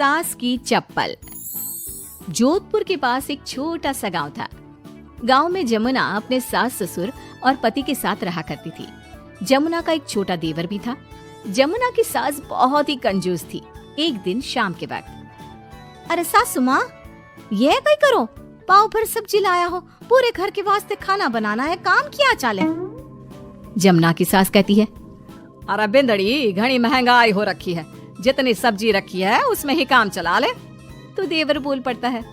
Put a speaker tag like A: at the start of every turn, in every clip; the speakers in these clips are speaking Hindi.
A: सास की चप्पल। जोधपुर के पास एक छोटा सा गांव था। गांव में जमुना अपने सास ससुर और पति के साथ रहा करती थी। जमुना का एक छोटा देवर भी था। जमुना की सास बहुत ही कंजूस थी। एक दिन शाम के वक्त,
B: अरे सासू माँ, ये कहीं करो, पाव भर सब्जी लाया हो, पूरे घर के वास्ते खाना बनाना है, काम किया चाले।
A: जमुना की सास कहती है, अरे बिंदड़ी, घनी महंगाई हो रखी है, जितनी सब्जी रखी है उसमें ही काम चला ले। तो देवर बोल पड़ता है,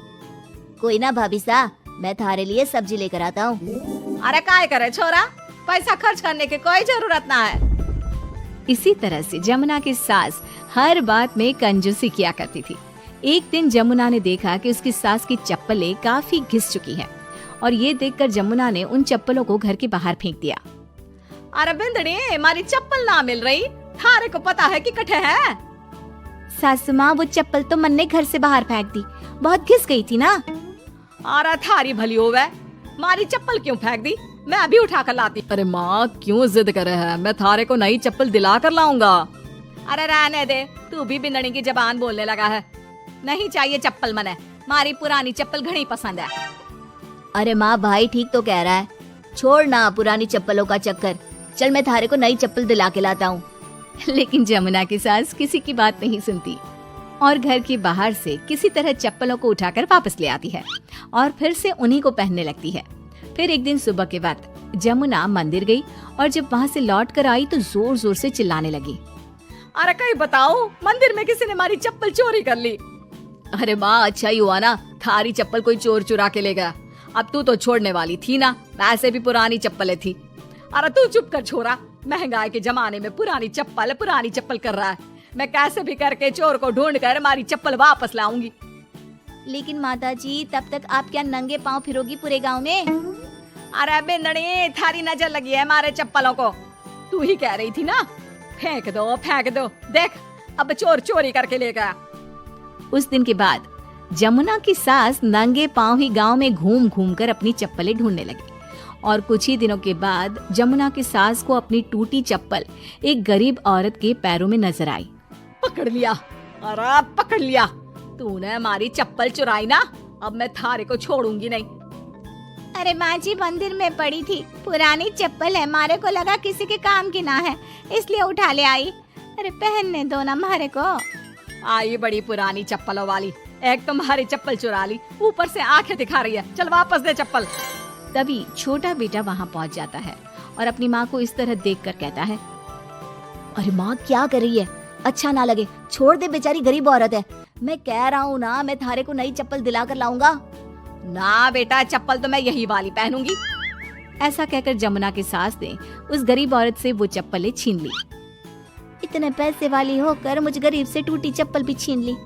B: कोई ना भाभी सा, मैं थारे लिए सब्जी लेकर आता हूँ।
A: अरे काय करे छोरा, पैसा खर्च करने की कोई जरूरत ना है। इसी तरह से जमुना की सास हर बात में कंजूसी किया करती थी। एक दिन जमुना ने देखा कि उसकी सास की चप्पलें काफी घिस चुकी हैं और ये देखकर जमुना ने उन चप्पलों को घर के बाहर फेंक दिया। अरे बिंदड़ी, हमारी चप्पल ना मिल रही, थारे को पता है कि कठे है।
B: सासू माँ, वो चप्पल तो मन ने घर से बाहर फेंक दी, बहुत घिस गई थी ना।
A: अरे थारी भली होवे, मारी चप्पल क्यों फेंक दी, मैं अभी उठा कर लाती। अरे माँ, क्यों जिद करे है, मैं थारे को नई चप्पल दिला कर लाऊंगा। अरे रहने दे, तू भी बिंदड़ी की जबान बोलने लगा है। नहीं चाहिए चप्पल मने, मारी पुरानी चप्पल घनी पसंद है।
B: अरे माँ, भाई ठीक तो कह रहा है, छोड़ ना पुरानी चप्पलों का चक्कर, चल मैं थारे को नई चप्पल दिला के लाता हूँ।
A: लेकिन जमुना की सास किसी की बात नहीं सुनती और घर के बाहर से किसी तरह चप्पलों को उठाकर वापस ले आती है और फिर से उन्हीं को पहनने लगती है। फिर एक दिन सुबह के वक्त जमुना मंदिर गई और जब वहाँ से लौट कर आई तो जोर जोर से चिल्लाने लगी, अरे कहीं बताओ, मंदिर में किसी ने हमारी चप्पल चोरी कर ली। अरे माँ, अच्छा ही हुआ ना, थारी चप्पल कोई चोर चुरा के ले गया। अब तू तो छोड़ने वाली थी ना, वैसे भी पुरानी चप्पलें थी। अरे तू चुप कर छोरा, महंगाई के जमाने में पुरानी चप्पल कर रहा है। मैं कैसे भी करके चोर को ढूंढ कर हमारी चप्पल वापस लाऊंगी।
B: लेकिन माता जी, तब तक आप क्या नंगे पांव फिरोगी पूरे गांव में?
A: अरे बिंदड़ी, थारी नजर लगी है हमारे चप्पलों को, तू ही कह रही थी ना, फेंक दो, देख अब चोर चोरी करके ले गया। उस दिन के बाद जमुना की सास नंगे पांव ही गांव में घूम घूम कर अपनी चप्पलें ढूंढने लगी और कुछ ही दिनों के बाद जमुना की सास को अपनी टूटी चप्पल एक गरीब औरत के पैरों में नजर आई। पकड़ लिया, अरे पकड़ लिया, तूने हमारी चप्पल चुराई ना, अब मैं थारे को छोड़ूंगी नहीं।
B: अरे माँ जी, मंदिर में पड़ी थी, पुरानी चप्पल है, मारे को लगा किसी के काम की ना है, इसलिए उठा ले आई। अरे पहनने दो ना मारे को।
A: आई बड़ी पुरानी चप्पलों वाली, एक तुम्हारी चप्पल चुरा ली, ऊपर से आंखें दिखा रही है, चल वापस दे चप्पल। तभी छोटा बेटा वहाँ पहुँच जाता है और अपनी माँ को इस तरह देखकर कहता है,
B: अरे माँ, क्या कर रही है, अच्छा ना लगे, छोड़ दे, बेचारी गरीब औरत है। मैं कह रहा हूँ ना, मैं थारे को नई चप्पल दिला कर लाऊंगा।
A: ना बेटा, चप्पल तो मैं यही वाली पहनूंगी। ऐसा कहकर जमुना की सास ने उस गरीब औरत से वो चप्पलें छीन ली।
B: इतने पैसे वाली होकर मुझ गरीब से टूटी चप्पल भी छीन ली,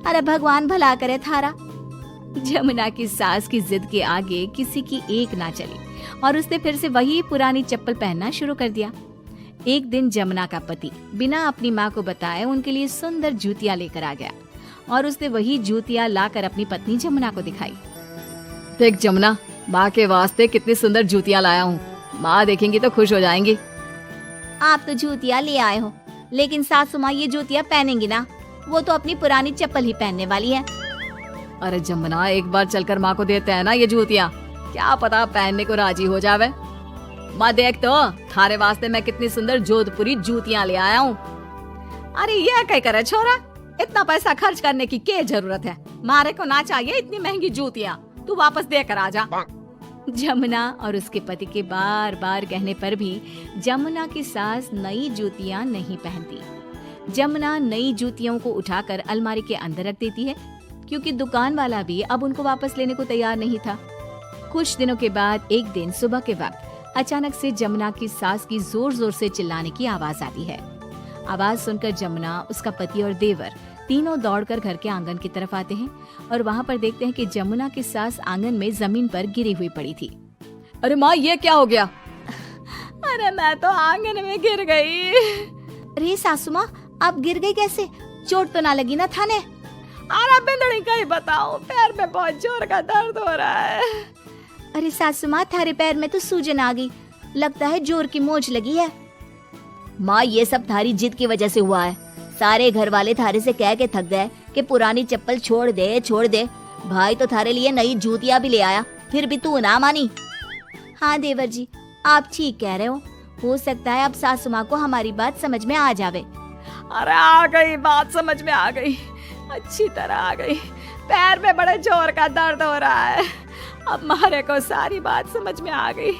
B: अरे भगवान भला करे थारा।
A: जमुना की सास की जिद के आगे किसी की एक ना चली और उसने फिर से वही पुरानी चप्पल पहनना शुरू कर दिया। एक दिन जमुना का पति बिना अपनी माँ को बताए उनके लिए सुंदर जूतियाँ लेकर आ गया और उसने वही जूतियाँ लाकर अपनी पत्नी जमुना को दिखाई। देख जमुना, माँ के वास्ते कितनी सुंदर जूतियाँ लाया हूँ, माँ देखेंगी तो खुश हो जाएंगी।
B: आप तो जूतियाँ ले आए हो, लेकिन सासू माँ ये जूतियाँ पहनेंगी ना, वो तो अपनी पुरानी चप्पल ही पहनने वाली है।
A: अरे जमुना, एक बार चलकर माँ को देते हैं ना ये जूतियाँ, क्या पता पहनने को राजी हो जावे। माँ देख तो, थारे वास्ते मैं कितनी सुंदर जोधपुरी जूतियाँ ले आया हूँ। अरे ये क्या करे छोरा, इतना पैसा खर्च करने की क्या जरूरत है, मारे को ना चाहिए इतनी महंगी जूतियाँ, तू वापस देकर आ जा। जमुना और उसके पति के बार बार कहने पर भी जमुना की सास नई जूतियाँ नहीं पहनती। जमुना नई जूतियों को उठाकर अलमारी के अंदर रख देती है क्योंकि दुकान वाला भी अब उनको वापस लेने को तैयार नहीं था। कुछ दिनों के बाद एक दिन सुबह के वक्त अचानक से जमुना की सास की जोर जोर से चिल्लाने की आवाज आती है। आवाज सुनकर जमुना, उसका पति और देवर तीनों दौड़कर घर के आंगन की तरफ आते हैं और वहाँ पर देखते हैं कि जमुना की सास आंगन में जमीन पर गिरी हुई पड़ी थी। अरे माँ, ये क्या हो गया? अरे मैं तो आंगन में गिर गई।
B: अरे सासू माँ, आप गिर गई कैसे? चोट तो ना लगी ना थाने?
A: अरे बिंदड़ी, कहीं बताओ, पैर में बहुत जोर का दर्द हो रहा है।
B: अरे सासू माँ, थारे पैर में तो सूजन आ गई, लगता है जोर की मोच लगी है।
C: माँ, ये सब थारी जिद की वजह से हुआ है। सारे घर वाले थारे से कह के थक गए
B: कि पुरानी चप्पल छोड़ दे। भाई तो थारे लिए नई जूतियाँ भी ले आया, फिर भी तू ना मानी। हाँ देवर जी, आप ठीक कह रहे हो सकता है अब सासू माँ को हमारी बात समझ में आ जावे।
A: अरे आ गई, बात समझ में आ गई, अच्छी तरह आ गई। पैर में बड़े जोर का दर्द हो रहा है, अब मारे को सारी बात समझ में आ गई।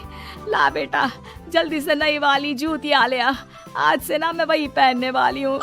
A: ला बेटा, जल्दी से नई वाली जूतियाँ ले आ, आज से ना मैं वही पहनने वाली हूँ।